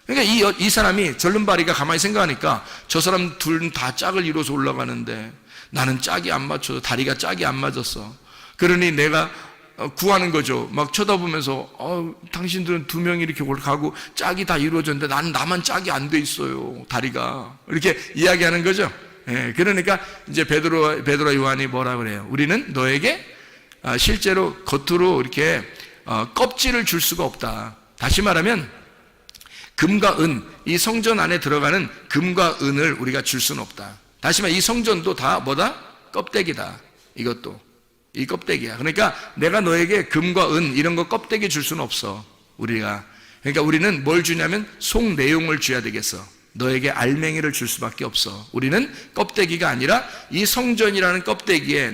그러니까 이 사람이 절름발이가 가만히 생각하니까 저 사람 둘은 다 짝을 이루어서 올라가는데 나는 짝이 안 맞춰서 다리가 짝이 안 맞았어. 그러니 내가 구하는 거죠. 막 쳐다보면서 당신들은 두 명이 이렇게 가고 짝이 다 이루어졌는데 나만 짝이 안 돼 있어요. 다리가. 이렇게 이야기하는 거죠. 예, 그러니까 이제 베드로와 요한이 뭐라 그래요? 우리는 너에게 실제로 겉으로 이렇게 껍질을 줄 수가 없다. 다시 말하면 금과 은, 이 성전 안에 들어가는 금과 은을 우리가 줄 수는 없다. 다시 말해 이 성전도 다 뭐다? 껍데기다. 이것도 이 껍데기야. 그러니까 내가 너에게 금과 은 이런 거 껍데기 줄 수는 없어. 우리가. 그러니까 우리는 뭘 주냐면 속 내용을 줘야 되겠어. 너에게 알맹이를 줄 수밖에 없어. 우리는 껍데기가 아니라 이 성전이라는 껍데기에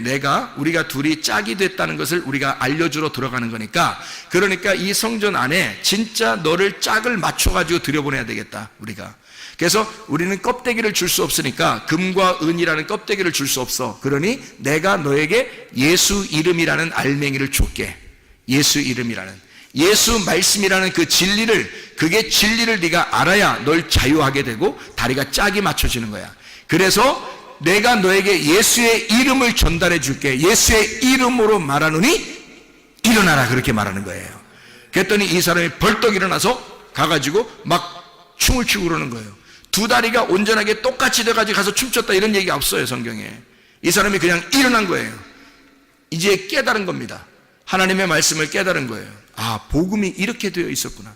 우리가 둘이 짝이 됐다는 것을 우리가 알려주러 들어가는 거니까, 그러니까 이 성전 안에 진짜 너를 짝을 맞춰가지고 들여보내야 되겠다, 우리가. 그래서 우리는 껍데기를 줄 수 없으니까 금과 은이라는 껍데기를 줄 수 없어. 그러니 내가 너에게 예수 이름이라는 알맹이를 줄게. 예수 이름이라는, 예수 말씀이라는 그 진리를 네가 알아야 널 자유하게 되고 다리가 짝이 맞춰지는 거야. 그래서 내가 너에게 예수의 이름을 전달해 줄게. 예수의 이름으로 말하노니 일어나라, 그렇게 말하는 거예요. 그랬더니 이 사람이 벌떡 일어나서 가가지고 막 춤을 추고 그러는 거예요. 두 다리가 온전하게 똑같이 돼가지고 가서 춤췄다 이런 얘기가 없어요, 성경에. 이 사람이 그냥 일어난 거예요. 이제 깨달은 겁니다. 하나님의 말씀을 깨달은 거예요. 복음이 이렇게 되어 있었구나.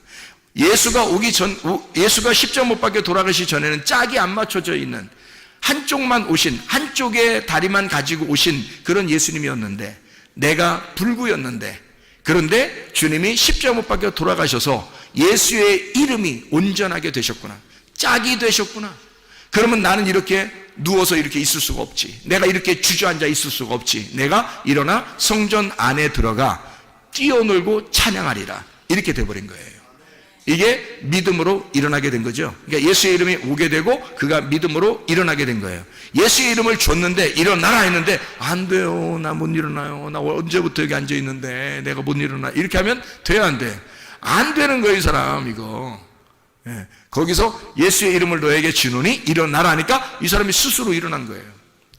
예수가 십자가 못 박혀 돌아가시 전에는 짝이 안 맞춰져 있는 한쪽만 오신, 한쪽의 다리만 가지고 오신 그런 예수님이었는데, 내가 불구였는데, 그런데 주님이 십자가 못 박혀 돌아가셔서 예수의 이름이 온전하게 되셨구나. 짝이 되셨구나. 그러면 나는 이렇게 누워서 이렇게 있을 수가 없지. 내가 이렇게 주저앉아 있을 수가 없지. 내가 일어나 성전 안에 들어가 뛰어놀고 찬양하리라. 이렇게 돼버린 거예요. 이게 믿음으로 일어나게 된 거죠. 그러니까 예수의 이름이 오게 되고 그가 믿음으로 일어나게 된 거예요. 예수의 이름을 줬는데 일어나라 했는데 안 돼요. 나 못 일어나요. 나 언제부터 여기 앉아 있는데 내가 못 일어나. 이렇게 하면 돼요, 안 돼? 안 되는 거예요, 이 사람. 이거. 예. 거기서 예수의 이름을 너에게 주노니 일어나라 하니까 이 사람이 스스로 일어난 거예요.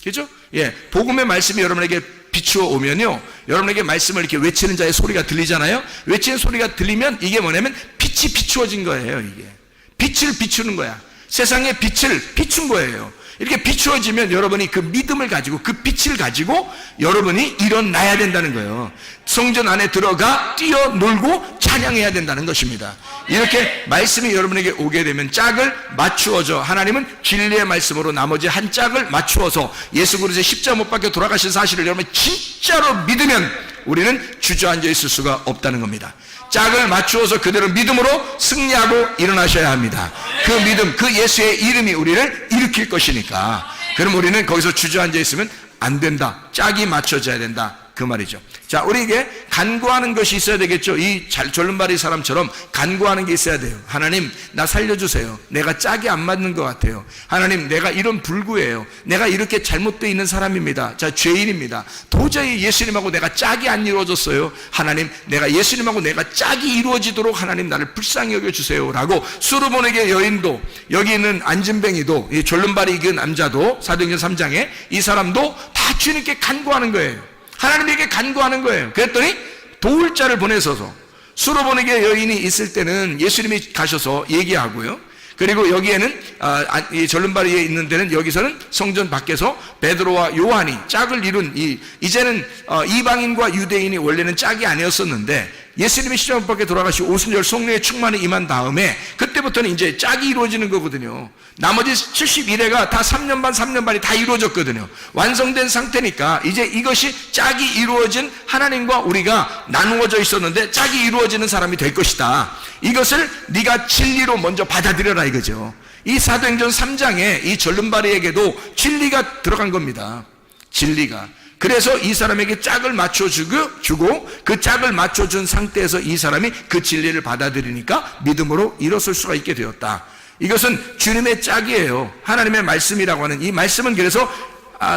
그렇죠? 예. 복음의 말씀이 여러분에게 비추어 오면요, 여러분에게 말씀을 이렇게 외치는 자의 소리가 들리잖아요. 외치는 소리가 들리면 이게 뭐냐면 빛이 비추어진 거예요. 이게 빛을 비추는 거야. 세상의 빛을 비춘 거예요. 이렇게 비추어지면 여러분이 그 믿음을 가지고, 그 빛을 가지고 여러분이 일어나야 된다는 거예요. 성전 안에 들어가 뛰어놀고 찬양해야 된다는 것입니다. 이렇게 말씀이 여러분에게 오게 되면 짝을 맞추어져. 하나님은 진리의 말씀으로 나머지 한 짝을 맞추어서 예수 그리스도의 십자가 못 박혀 돌아가신 사실을 여러분이 진짜로 믿으면 우리는 주저앉아 있을 수가 없다는 겁니다. 짝을 맞추어서 그대로 믿음으로 승리하고 일어나셔야 합니다. 그 믿음, 그 예수의 이름이 우리를 일으킬 것이니까. 그럼 우리는 거기서 주저앉아 있으면 안 된다. 짝이 맞춰져야 된다, 그 말이죠. 자, 우리에게 간구하는 것이 있어야 되겠죠. 이 절름발이 사람처럼 간구하는 게 있어야 돼요. 하나님, 나 살려주세요. 내가 짝이 안 맞는 것 같아요. 하나님, 내가 이런 불구예요. 내가 이렇게 잘못되어 있는 사람입니다. 자, 죄인입니다. 도저히 예수님하고 내가 짝이 안 이루어졌어요. 하나님, 내가 예수님하고 내가 짝이 이루어지도록 하나님 나를 불쌍히 여겨주세요 라고 수르보네게 여인도, 여기 있는 안진뱅이도, 이 절름발이 그 남자도 사도행전 3장에 이 사람도 다 주님께 간구하는 거예요. 하나님에게 간구하는 거예요. 그랬더니 도울 자를 보내셔서, 수르보네게 여인이 있을 때는 예수님이 가셔서 얘기하고요. 그리고 여기에는 이 절름발이에 있는 데는, 여기서는 성전 밖에서 베드로와 요한이 짝을 이룬, 이제는 이방인과 유대인이 원래는 짝이 아니었었는데 예수님이 십자가 못 박혀 돌아가시고 오순절 성령의 충만이 임한 다음에 그때부터는 이제 짝이 이루어지는 거거든요. 나머지 71회가 다 3년 반이 다 이루어졌거든요. 완성된 상태니까 이제 이것이 짝이 이루어진, 하나님과 우리가 나누어져 있었는데 짝이 이루어지는 사람이 될 것이다. 이것을 네가 진리로 먼저 받아들여라 이거죠. 이 사도행전 3장에 이 절름발이에게도 진리가 들어간 겁니다. 진리가. 그래서 이 사람에게 짝을 맞춰주고 그 짝을 맞춰준 상태에서 이 사람이 그 진리를 받아들이니까 믿음으로 일어설 수가 있게 되었다. 이것은 주님의 짝이에요. 하나님의 말씀이라고 하는 이 말씀은 그래서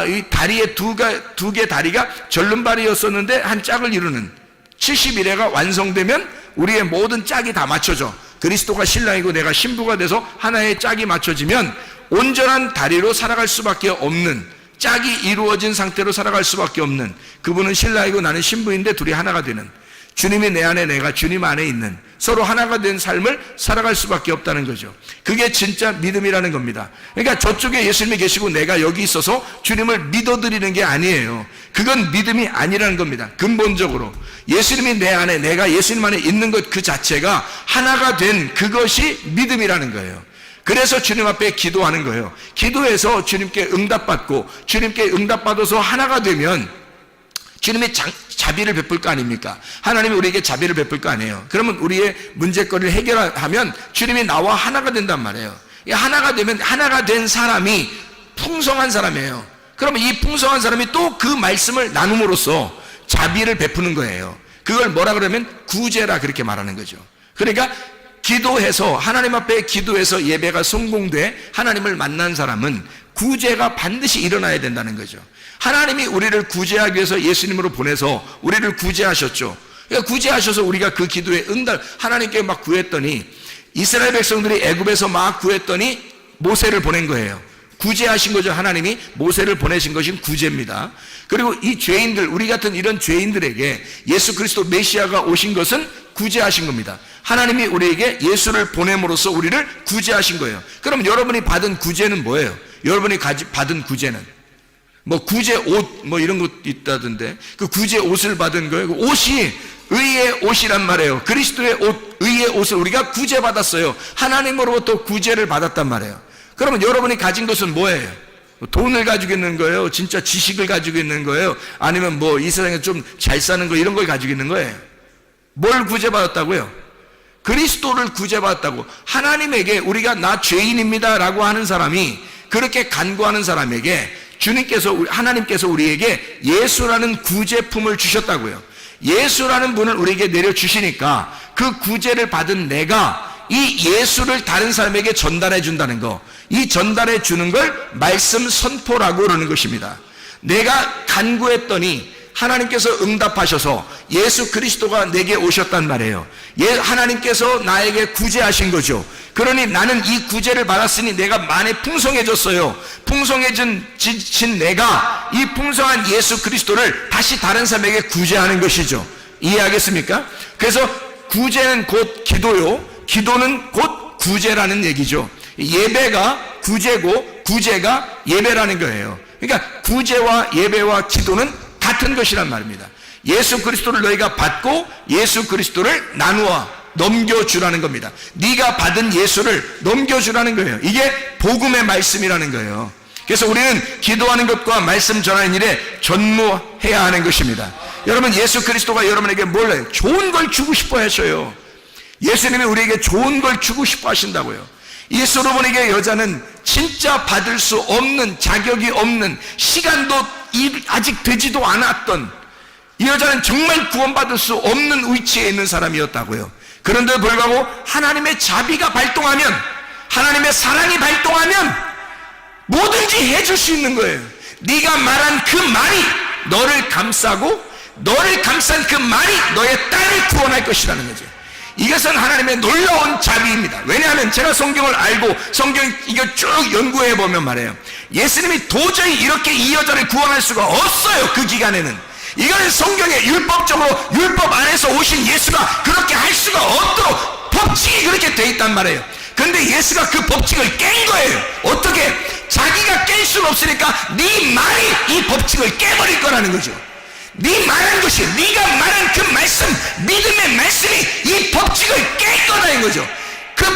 이 다리에 두 개 다리가 절름발이었었는데 한 짝을 이루는 70일에가 완성되면 우리의 모든 짝이 다 맞춰져. 그리스도가 신랑이고 내가 신부가 돼서 하나의 짝이 맞춰지면 온전한 다리로 살아갈 수밖에 없는, 짝이 이루어진 상태로 살아갈 수밖에 없는, 그분은 신랑이고 나는 신부인데 둘이 하나가 되는, 주님이 내 안에 내가 주님 안에 있는 서로 하나가 된 삶을 살아갈 수밖에 없다는 거죠. 그게 진짜 믿음이라는 겁니다. 그러니까 저쪽에 예수님이 계시고 내가 여기 있어서 주님을 믿어드리는 게 아니에요. 그건 믿음이 아니라는 겁니다. 근본적으로 예수님이 내 안에 내가 예수님 안에 있는 것 그 자체가 하나가 된 그것이 믿음이라는 거예요. 그래서 주님 앞에 기도하는 거예요. 기도해서 주님께 응답받고 주님께 응답받아서 하나가 되면 주님이 자비를 베풀 거 아닙니까? 하나님이 우리에게 자비를 베풀 거 아니에요. 그러면 우리의 문제거리를 해결하면 주님이 나와 하나가 된단 말이에요. 하나가 되면 하나가 된 사람이 풍성한 사람이에요. 그러면 이 풍성한 사람이 또 그 말씀을 나눔으로써 자비를 베푸는 거예요. 그걸 뭐라 그러면 구제라 그렇게 말하는 거죠. 그러니까 기도해서 하나님 앞에 기도해서 예배가 성공돼 하나님을 만난 사람은 구제가 반드시 일어나야 된다는 거죠. 하나님이 우리를 구제하기 위해서 예수님으로 보내서 우리를 구제하셨죠. 그러니까 구제하셔서 우리가 그 기도에 응답, 하나님께 막 구했더니 이스라엘 백성들이 애굽에서 막 구했더니 모세를 보낸 거예요. 구제하신 거죠. 하나님이 모세를 보내신 것이 구제입니다. 그리고 이 죄인들, 우리 같은 이런 죄인들에게 예수 그리스도 메시아가 오신 것은 구제하신 겁니다. 하나님이 우리에게 예수를 보냄으로써 우리를 구제하신 거예요. 그럼 여러분이 받은 구제는 뭐예요? 여러분이 받은 구제는 뭐 구제 옷 뭐 이런 것 있다던데, 그 구제 옷을 받은 거예요. 그 옷이 의의 옷이란 말이에요. 그리스도의 옷, 의의 옷을 우리가 구제받았어요. 하나님으로부터 구제를 받았단 말이에요. 그러면 여러분이 가진 것은 뭐예요? 돈을 가지고 있는 거예요? 진짜 지식을 가지고 있는 거예요? 아니면 뭐 이 세상에 좀 잘 사는 거 이런 걸 가지고 있는 거예요? 뭘 구제받았다고요? 그리스도를 구제받았다고. 하나님에게 우리가 나 죄인입니다 라고 하는 사람이, 그렇게 간구하는 사람에게 하나님께서 우리에게 예수라는 구제품을 주셨다고요. 예수라는 분을 우리에게 내려주시니까 그 구제를 받은 내가 이 예수를 다른 사람에게 전달해 준다는 거, 이 전달해 주는 걸 말씀 선포라고 그러는 것입니다. 내가 간구했더니 하나님께서 응답하셔서 예수 그리스도가 내게 오셨단 말이에요. 하나님께서 나에게 구제하신 거죠. 그러니 나는 이 구제를 받았으니 내가 많이 풍성해졌어요. 풍성해진 내가 이 풍성한 예수 그리스도를 다시 다른 사람에게 구제하는 것이죠. 이해하겠습니까? 그래서 구제는 곧 기도요, 기도는 곧 구제라는 얘기죠. 예배가 구제고 구제가 예배라는 거예요. 그러니까 구제와 예배와 기도는 같은 것이란 말입니다. 예수 그리스도를 너희가 받고 예수 그리스도를 나누어 넘겨주라는 겁니다. 네가 받은 예수를 넘겨주라는 거예요. 이게 복음의 말씀이라는 거예요. 그래서 우리는 기도하는 것과 말씀 전하는 일에 전무해야 하는 것입니다. 여러분, 예수 그리스도가 여러분에게 뭘 해요? 좋은 걸 주고 싶어 하셔요. 예수님이 우리에게 좋은 걸 주고 싶어 하신다고요. 이 솔로몬에게 여자는 진짜 받을 수 없는, 자격이 없는, 시간도 아직 되지도 않았던, 이 여자는 정말 구원받을 수 없는 위치에 있는 사람이었다고요. 그런데 불구하고 하나님의 자비가 발동하면, 하나님의 사랑이 발동하면 뭐든지 해줄 수 있는 거예요. 네가 말한 그 말이 너를 감싸고 너를 감싼 그 말이 너의 딸을 구원할 것이라는 거죠. 이것은 하나님의 놀라운 자비입니다. 왜냐하면 제가 성경을 알고 성경 이거 쭉 연구해 보면 말이에요, 예수님이 도저히 이렇게 이 여자를 구원할 수가 없어요. 그 기간에는 이거는 성경에 율법적으로 율법 안에서 오신 예수가 그렇게 할 수가 없도록 법칙이 그렇게 돼 있단 말이에요. 근데 예수가 그 법칙을 깬 거예요. 어떻게? 자기가 깰 수는 없으니까 네 말이 이 법칙을 깨버릴 거라는 거죠. 네 말한 것이, 네가 말한 그 말씀, 믿음의 말씀이 이 법칙을 깰 거라는 거죠.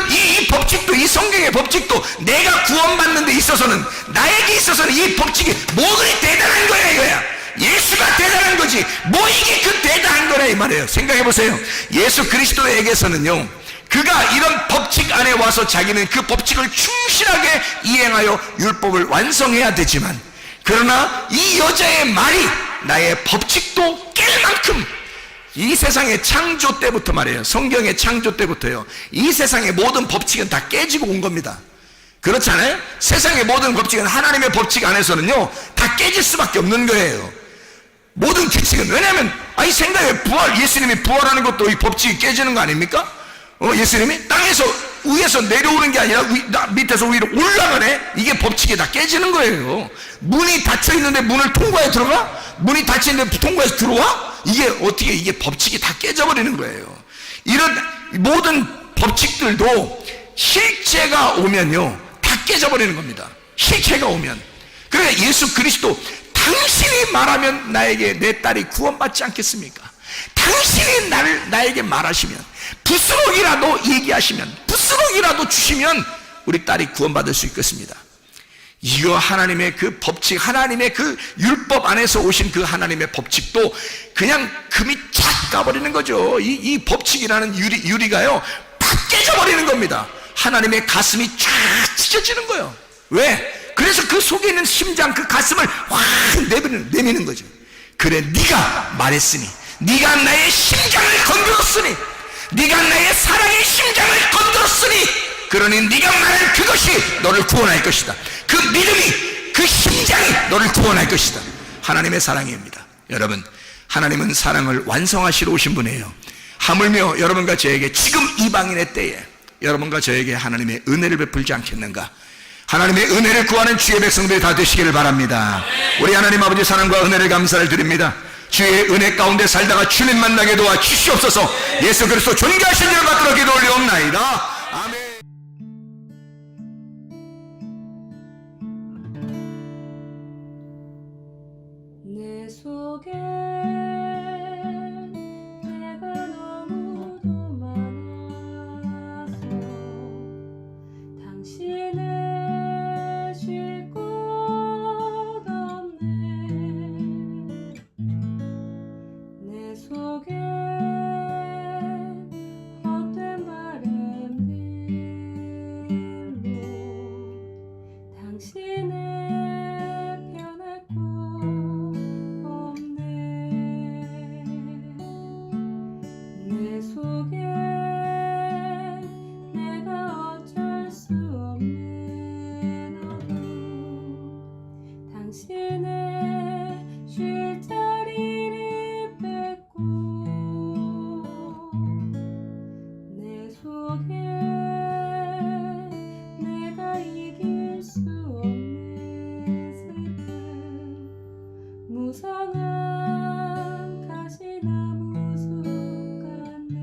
이 법칙도, 이 성경의 법칙도 내가 구원받는 데 있어서는, 나에게 있어서는 이 법칙이 뭐 그리 대단한 거야 이거야. 예수가 대단한 거지 뭐 이게 그 대단한 거라 이 말이에요. 생각해 보세요. 예수 그리스도에게서는요, 그가 이런 법칙 안에 와서 자기는 그 법칙을 충실하게 이행하여 율법을 완성해야 되지만, 그러나 이 여자의 말이 나의 법칙도 깰 만큼, 이 세상의 창조 때부터 말이에요, 성경의 창조 때부터요, 이 세상의 모든 법칙은 다 깨지고 온 겁니다. 그렇잖아요? 세상의 모든 법칙은 하나님의 법칙 안에서는요 다 깨질 수밖에 없는 거예요. 모든 규칙은. 왜냐하면 이 생각에 예수님이 부활하는 것도 이 법칙이 깨지는 거 아닙니까? 예수님이 땅에서 위에서 내려오는 게 아니라 밑에서 위로 올라가네. 이게 법칙이 다 깨지는 거예요. 문이 닫혀 있는데 문을 통과해 들어가? 문이 닫혀 있는데 통과해서 들어와? 이게 어떻게, 이게 법칙이 다 깨져버리는 거예요. 이런 모든 법칙들도 실제가 오면요 다 깨져버리는 겁니다. 실체가 오면. 그러니까 예수 그리스도, 당신이 말하면 나에게 내 딸이 구원받지 않겠습니까? 당신이 나에게 말하시면, 부스럭이라도 얘기하시면, 부스럭이라도 주시면 우리 딸이 구원받을 수 있겠습니다. 이거 하나님의 그 법칙, 하나님의 그 율법 안에서 오신 그 하나님의 법칙도 그냥 금이 착 가버리는 거죠. 이 법칙이라는 유리가요 팍 깨져버리는 겁니다. 하나님의 가슴이 쫙 찢어지는 거예요. 왜? 그래서 그 속에 있는 심장, 그 가슴을 확 내미는 거죠. 그래, 네가 말했으니, 네가 나의 심장을 건드렸으니, 네가 나의 사랑의 심장을 건드렸으니, 그러니 네가 말할 그것이 너를 구원할 것이다. 그 믿음이, 그 심장이 너를 구원할 것이다. 하나님의 사랑입니다. 여러분, 하나님은 사랑을 완성하시러 오신 분이에요. 하물며 여러분과 저에게 지금 이방인의 때에 여러분과 저에게 하나님의 은혜를 베풀지 않겠는가? 하나님의 은혜를 구하는 주의 백성들이 다 되시기를 바랍니다. 우리 하나님 아버지 사랑과 은혜를 감사를 드립니다. 주의 은혜 가운데 살다가 주님 만나게 도와 주시옵소서. 예수 그리스도 존귀하신 이름 받들어 기도 올리옵나이다. 아멘. 내 속에 내가 너무도 많아서 당신을 쉴 곳 없네. 내 속에 헛된 바램들로 당신을 변할 곳 없네. 내 속에 내가 어쩔 수 없는 어둠, 당신의 쉴 자리를 뺏고 내 속에 내가 이길 수 없는 슬픔, 무성한 가시나무 숲 같네.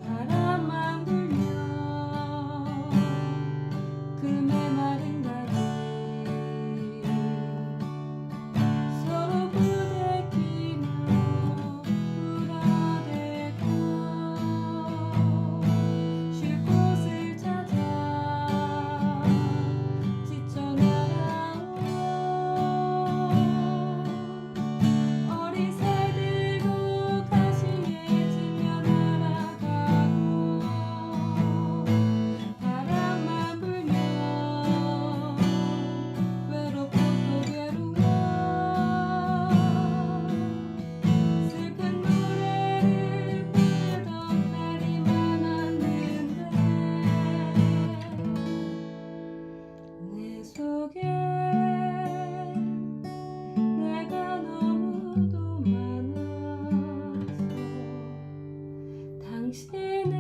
바람만 불면 금의 마른 가지 서로 부대끼며 울어대고 쉴 곳을 찾아 지쳐 날아온 어린 새들도 가시에 지며 날아가고, 바람만 불면 외롭고 또 괴로워 슬픈 노래를 부르던 날이 많았는데 내 속에 내가 너무도 많아서 당신을